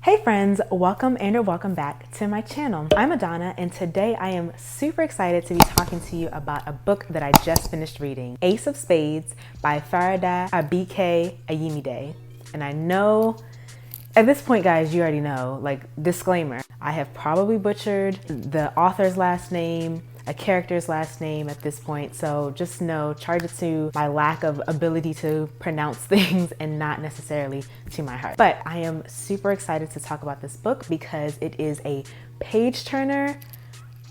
Hey friends, welcome and or welcome back to my channel. I'm Adanna and today I am super excited to be talking to you about a book that I just finished reading, Ace of Spades by Faridah Abike-Iyimide. And I know at this point, guys, you already know, like, disclaimer, I have probably butchered the author's last name, a character's last name at this point, so just know, charge it to my lack of ability to pronounce things and not necessarily to my heart. But I am super excited to talk about this book because it is a page turner.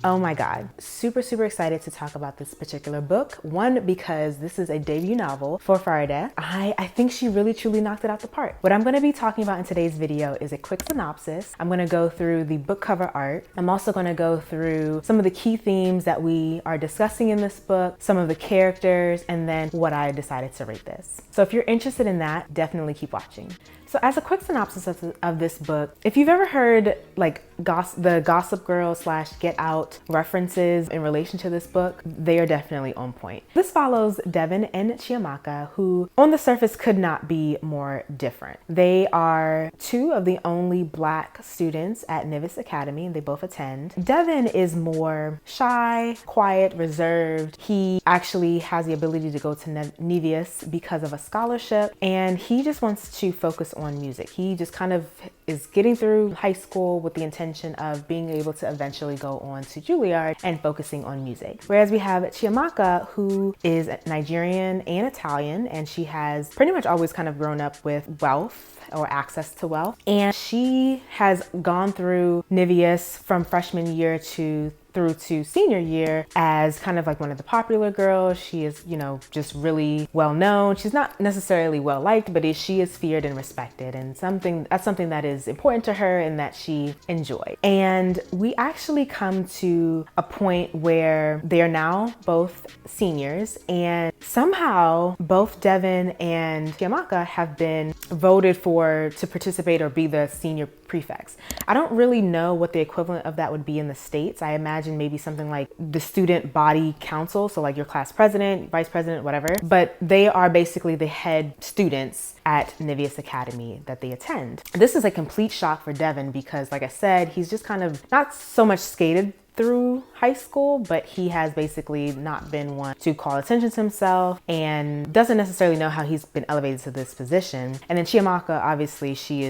Oh my God, super excited to talk about this particular book. One, because this is a debut novel for Faridah. I think she really truly knocked it out the park. What I'm gonna be talking about in today's video is a quick synopsis. I'm gonna go through the book cover art. I'm also gonna go through some of the key themes that we are discussing in this book, some of the characters, and then what I decided to rate this. So if you're interested in that, definitely keep watching. So as a quick synopsis of this book, if you've ever heard like the Gossip Girl / Get Out references in relation to this book, they are definitely on point. This follows Devin and Chiamaka, who on the surface could not be more different. They are two of the only Black students at Nivis Academy, and they both attend. Devin is more shy, quiet, reserved. He actually has the ability to go to Nivis because of a scholarship, and he just wants to focus on music. He just kind of is getting through high school with the intention of being able to eventually go on to Juilliard and focusing on music. Whereas we have Chiamaka, who is Nigerian and Italian, and she has pretty much always kind of grown up with wealth or access to wealth. And she has gone through Nivius from freshman year through to senior year as kind of like one of the popular girls. She is, you know, just really well known. She's not necessarily well liked, but she is feared and respected, and that's something that is important to her and that she enjoys. And we actually come to a point where they are now both seniors, and somehow both Devin and Chiamaka have been voted to participate or be the senior prefects. I don't really know what the equivalent of that would be in the States. I imagine maybe something like the student body council, so like your class president, vice president, whatever. But they are basically the head students at Nivius Academy that they attend. This is a complete shock for Devin because, like I said, he's just kind of not so much skated through high school, but he has basically not been one to call attention to himself and doesn't necessarily know how he's been elevated to this position. And then Chiamaka, obviously, she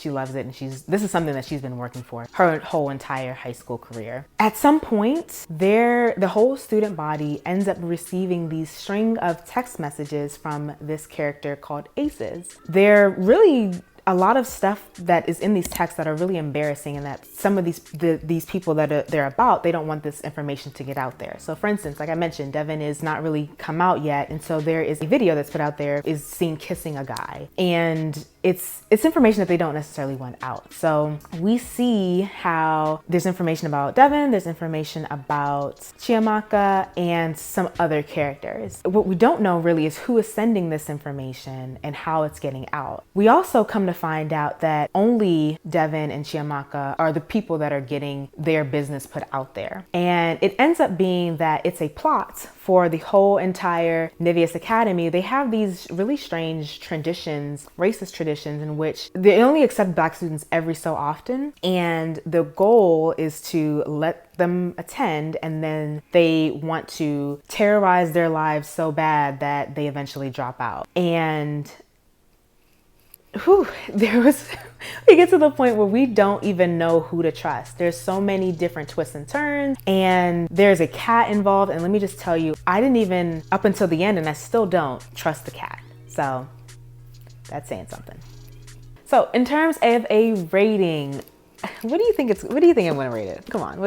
loves it, and this is something that she's been working for her whole entire high school career. At some point, the whole student body ends up receiving these string of text messages from this character called Aces. They're really a lot of stuff that is in these texts that are really embarrassing, and that some of these people that they're about, they don't want this information to get out there. So for instance, like I mentioned, Devin is not really come out yet, and so there is a video that's put out there is seen kissing a guy, and it's information that they don't necessarily want out. So we see how there's information about Devin, there's information about Chiamaka, and some other characters. What we don't know really is who is sending this information and how it's getting out. We also come to find out that only Devin and Chiamaka are the people that are getting their business put out there. And it ends up being that it's a plot for the whole entire Nivius Academy. They have these really strange traditions, racist traditions, in which they only accept Black students every so often. And the goal is to let them attend, and then they want to terrorize their lives so bad that they eventually drop out. And we get to the point where we don't even know who to trust. There's so many different twists and turns, and there's a cat involved. And let me just tell you, I didn't even, up until the end, and I still don't trust the cat. So that's saying something. So in terms of a rating, what do you think I'm gonna rate it? Come on,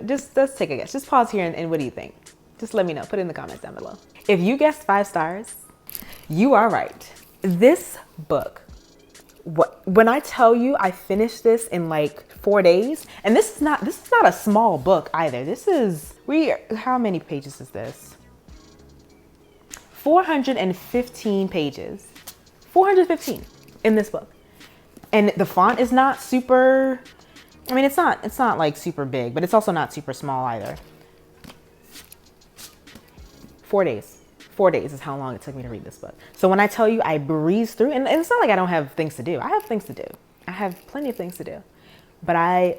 just let's take a guess. Just pause here and what do you think? Just let me know, put it in the comments down below. If you guessed 5 stars, you are right. This book, when I tell you I finished this in like 4 days, and this is not a small book either. How many pages is this? 415 pages. 415 in this book. And the font is not super, I mean, it's not like super big, but it's also not super small either. 4 days. 4 days is how long it took me to read this book. So when I tell you I breezed through, and it's not like I don't have things to do. I have things to do. I have plenty of things to do, but I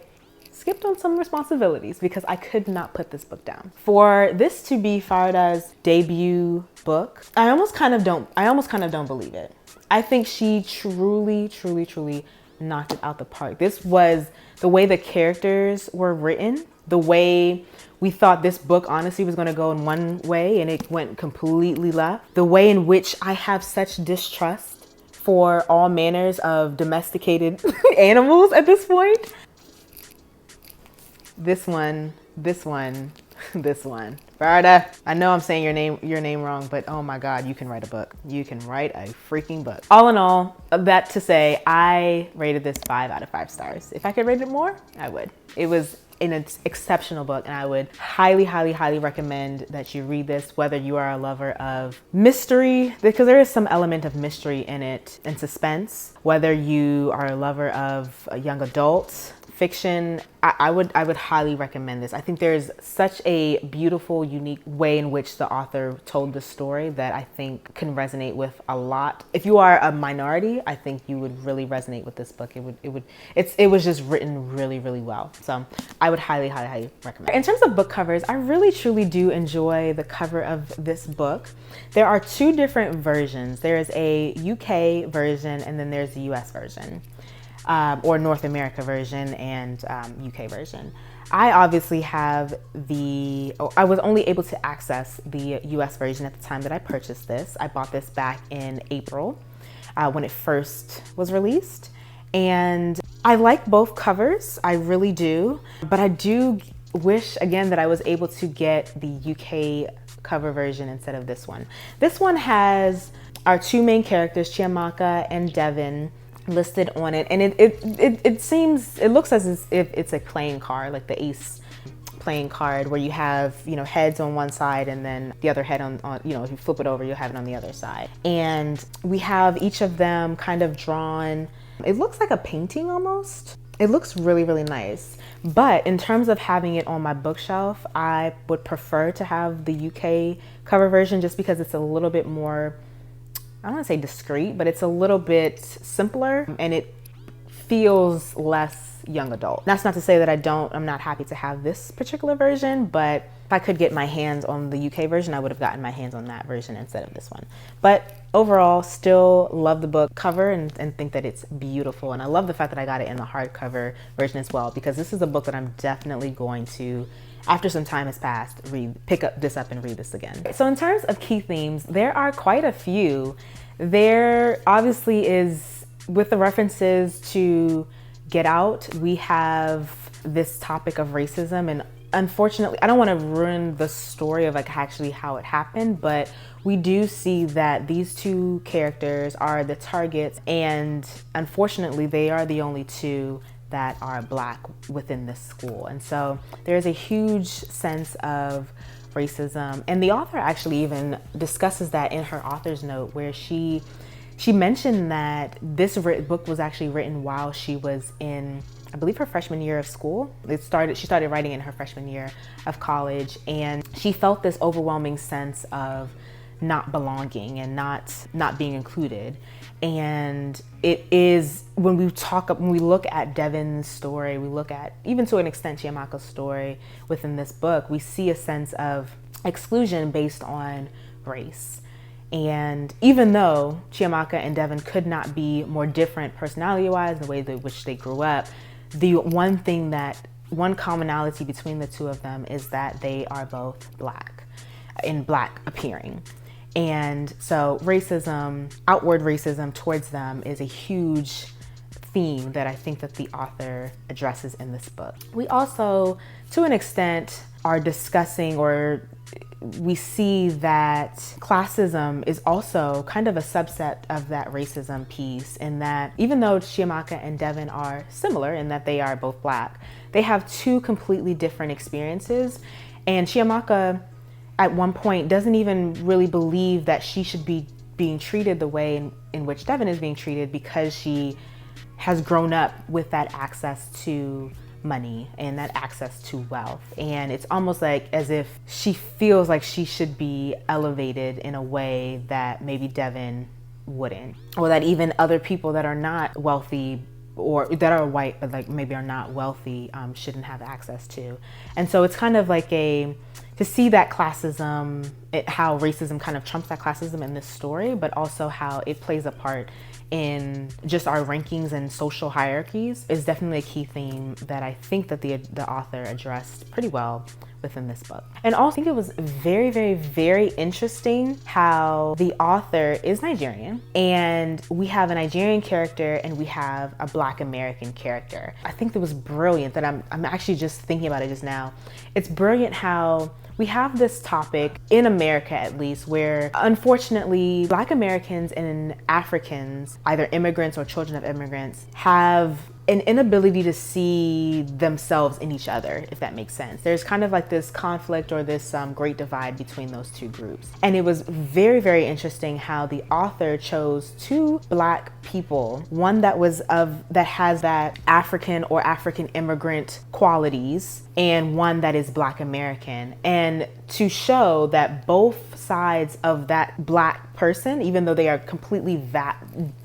skipped on some responsibilities because I could not put this book down. For this to be Faridah's debut book, I almost kind of don't believe it. I think she truly knocked it out the park. This was the way the characters were written, the way we thought this book honestly was going to go in one way and it went completely left. The way in which I have such distrust for all manners of domesticated animals at this point. This one. Faridah, I know I'm saying your name wrong, but oh my God, you can write a book. You can write a freaking book. All in all, that to say, I rated this 5 out of 5 stars. If I could rate it more, I would. It was an exceptional book, and I would highly recommend that you read this, whether you are a lover of mystery, because there is some element of mystery in it and suspense, whether you are a lover of young adult fiction. I would highly recommend this. I think there's such a beautiful, unique way in which the author told the story that I think can resonate with a lot. If you are a minority, I think you would really resonate with this book. It was just written really well. So I would highly recommend. In terms of book covers, I really truly do enjoy the cover of this book. There are 2 different versions. There is a UK version and then there's the US version. Or North America version and UK version. I obviously have I was only able to access the US version at the time that I purchased this. I bought this back in April when it first was released. And I like both covers, I really do. But I do wish, again, that I was able to get the UK cover version instead of this one. This one has our 2 main characters, Chiamaka and Devin, listed on it, and it looks as if it's a playing card, like the ace playing card, where you have, you know, heads on one side and then the other head on you know, if you flip it over, you'll have it on the other side. And we have each of them kind of drawn, it looks like a painting almost. It looks really nice. But in terms of having it on my bookshelf, I would prefer to have the UK cover version just because it's a little bit more, I don't want to say discreet, but it's a little bit simpler and it feels less young adult. That's not to say that I'm not happy to have this particular version, but if I could get my hands on the UK version, I would have gotten my hands on that version instead of this one. But overall, still love the book cover and think that it's beautiful. And I love the fact that I got it in the hardcover version as well, because this is a book that I'm definitely going to, after some time has passed, pick this up and read this again. So in terms of key themes, there are quite a few. There obviously is, with the references to Get Out, we have this topic of racism, and unfortunately, I don't want to ruin the story of like actually how it happened, but we do see that these 2 characters are the targets, and unfortunately they are the only 2 that are Black within this school. And so there's a huge sense of racism. And the author actually even discusses that in her author's note, where she mentioned that this book was actually written while she was in, I believe, her freshman year of school. She started writing in her freshman year of college, and she felt this overwhelming sense of not belonging and not being included. And it is, when we look at Devin's story, we look at, even to an extent, Chiamaka's story within this book, we see a sense of exclusion based on race. And even though Chiamaka and Devin could not be more different personality-wise, the way in which they grew up, the one commonality between the 2 of them is that they are both Black appearing. And so racism, outward racism towards them, is a huge theme that I think that the author addresses in this book. We also, to an extent, are discussing, or we see that classism is also kind of a subset of that racism piece, in that even though Chiamaka and Devin are similar in that they are both Black, they have 2 completely different experiences. And Chiamaka at one point doesn't even really believe that she should be being treated the way in which Devin is being treated, because she has grown up with that access to money and that access to wealth. And it's almost like as if she feels like she should be elevated in a way that maybe Devin wouldn't, or that even other people that are not wealthy or that are white but like maybe are not wealthy shouldn't have access to. And so it's kind of like to see that classism, how racism kind of trumps that classism in this story, but also how it plays a part in just our rankings and social hierarchies is definitely a key theme that I think that the author addressed pretty well within this book. And also I think it was very, very, very interesting how the author is Nigerian, and we have a Nigerian character and we have a Black American character. I think that was brilliant, that I'm actually just thinking about it just now. It's brilliant how we have this topic in America, at least, where unfortunately Black Americans and Africans, either immigrants or children of immigrants, have an inability to see themselves in each other, if that makes sense. There's kind of like this conflict or this great divide between those two groups. And it was very, very interesting how the author chose two Black people, one that has that African or African immigrant qualities, and one that is Black American, and to show that both sides of that Black person, even though they are completely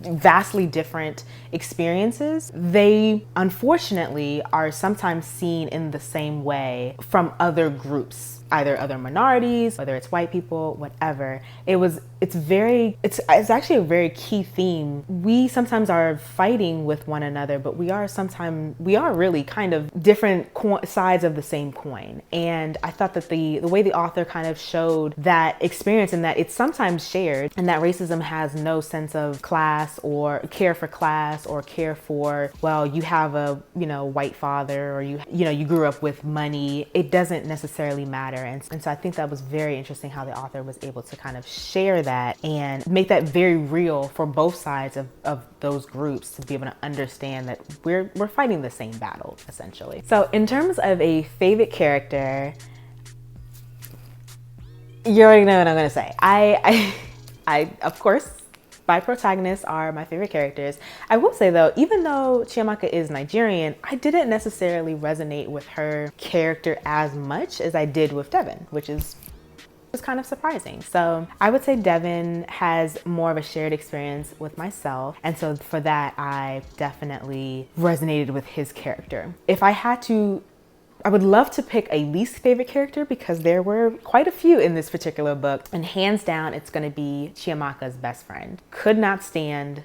vastly different experiences, they unfortunately are sometimes seen in the same way from other groups, either other minorities, whether it's white people, whatever. It's actually a very key theme. We sometimes are fighting with one another, but we are really kind of different sides of the same coin. And I thought that the way the author kind of showed that experience, and that it's sometimes shared, and that racism has no sense of class or care for class or care for, well, you have a white father, or you grew up with money. It doesn't necessarily matter. And so I think that was very interesting how the author was able to kind of share that and make that very real for both sides of those groups, to be able to understand that we're fighting the same battle, essentially. So in terms of a favorite character, you already know what I'm gonna say. I of course, my protagonists are my favorite characters. I will say though, even though Chiamaka is Nigerian, I didn't necessarily resonate with her character as much as I did with Devin, which is kind of surprising. So I would say Devin has more of a shared experience with myself, and so for that I definitely resonated with his character. If I had to, I would love to pick a least favorite character, because there were quite a few in this particular book, and hands down it's going to be Chiamaka's best friend. Could not stand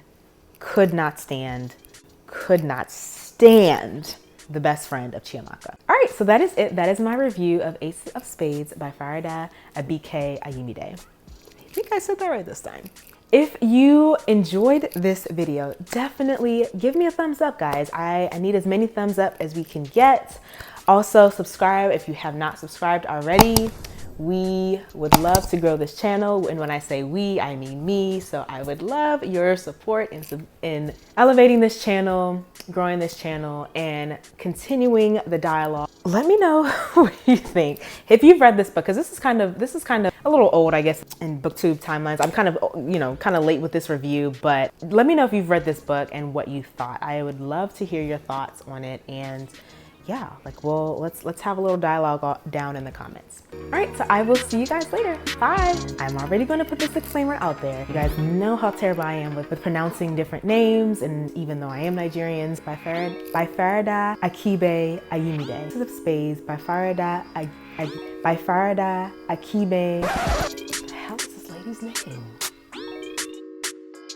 the best friend of Chiamaka. All right, so that is it. That is my review of Ace of Spades by Faridah Abike-Iyimide. I think I said that right this time. If you enjoyed this video, definitely give me a thumbs up, guys. I need as many thumbs up as we can get. Also, subscribe if you have not subscribed already. We would love to grow this channel, and when I say we, I mean me. So I would love your support in elevating this channel, growing this channel, and continuing the dialogue. Let me know what you think. If you've read this book, because this is kind of a little old, I guess, in booktube timelines. I'm kind of late with this review, but let me know if you've read this book and what you thought. I would love to hear your thoughts on it, and yeah, let's have a little dialogue down in the comments. All right, so I will see you guys later. Bye. I'm already going to put this disclaimer out there. You guys know how terrible I am with pronouncing different names, and even though I am Nigerian, by Faridah Abike-Iyimide. Ace of Spades by Faridah Abike-Iyimide. What the hell is this lady's name?